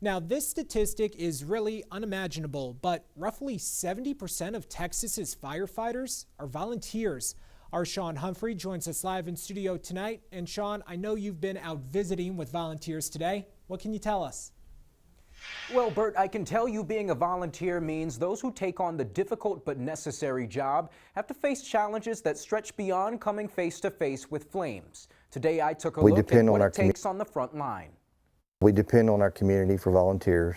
Now, this statistic is really unimaginable, but roughly 70% of Texas's firefighters are volunteers. Our Sean Humphrey joins us live in studio tonight. And Sean, I know you've been out visiting with volunteers today. What can you tell us? Well, Bert, I can tell you being a volunteer means those who take on the difficult but necessary job have to face challenges that stretch beyond coming face to face with flames. Today, I took a look at what it takes on the front line. We depend on our community for volunteers.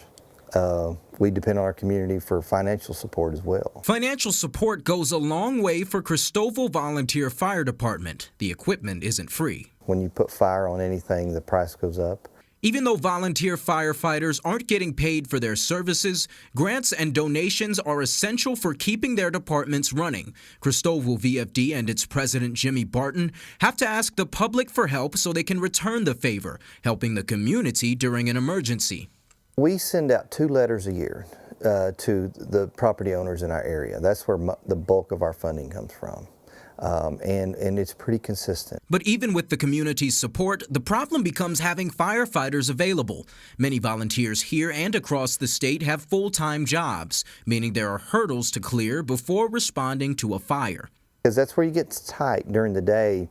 We depend on our community for financial support as well. Financial support goes a long way for Cristoval Volunteer Fire Department. The equipment isn't free. When you put fire on anything, the price goes up. Even though volunteer firefighters aren't getting paid for their services, grants and donations are essential for keeping their departments running. Cristoval VFD and its president, Jimmy Barton, have to ask the public for help so they can return the favor, helping the community during an emergency. We send out 2 letters a year to the property owners in our area. That's where the bulk of our funding comes from. And it's pretty consistent. But even with the community's support, the problem becomes having firefighters available. Many volunteers here and across the state have full-time jobs, meaning there are hurdles to clear before responding to a fire. Because that's where you get tight during the day,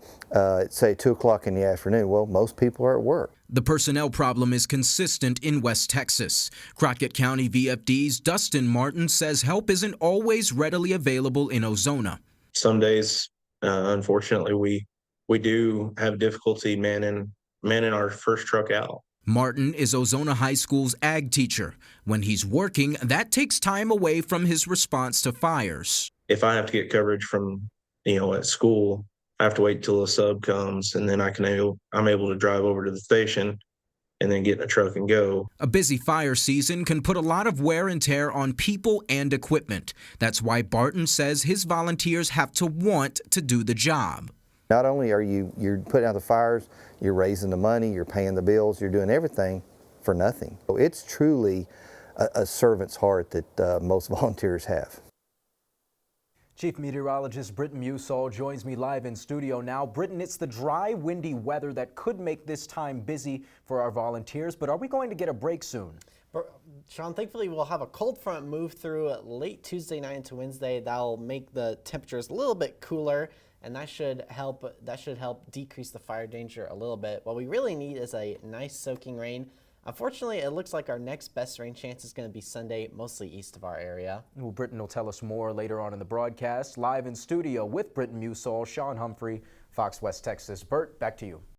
say 2 o'clock in the afternoon. Well, most people are at work. The personnel problem is consistent in West Texas. Crockett County VFD's Dustin Martin says help isn't always readily available in Ozona. Some days, unfortunately, we do have difficulty manning our first truck out. Martin is Ozona High School's ag teacher. When he's working, that takes time away from his response to fires. If I have to get coverage from, at school, I have to wait till the sub comes, and then I'm able to drive over to the station and then get in a truck and go. A busy fire season can put a lot of wear and tear on people and equipment. That's why Barton says his volunteers have to want to do the job. Not only are you're putting out the fires, you're raising the money, you're paying the bills, you're doing everything for nothing. So it's truly a servant's heart that most volunteers have. Chief Meteorologist Britton Musall joins me live in studio now. Britton, it's the dry, windy weather that could make this time busy for our volunteers, but are we going to get a break soon? Sean, thankfully we'll have a cold front move through late Tuesday night into Wednesday. That'll make the temperatures a little bit cooler, and that should help decrease the fire danger a little bit. What we really need is a nice soaking rain. Unfortunately, it looks like our next best rain chance is going to be Sunday, mostly east of our area. Well, Britton will tell us more later on in the broadcast. Live in studio with Britton Musall, Sean Humphrey, Fox West Texas. Bert, back to you.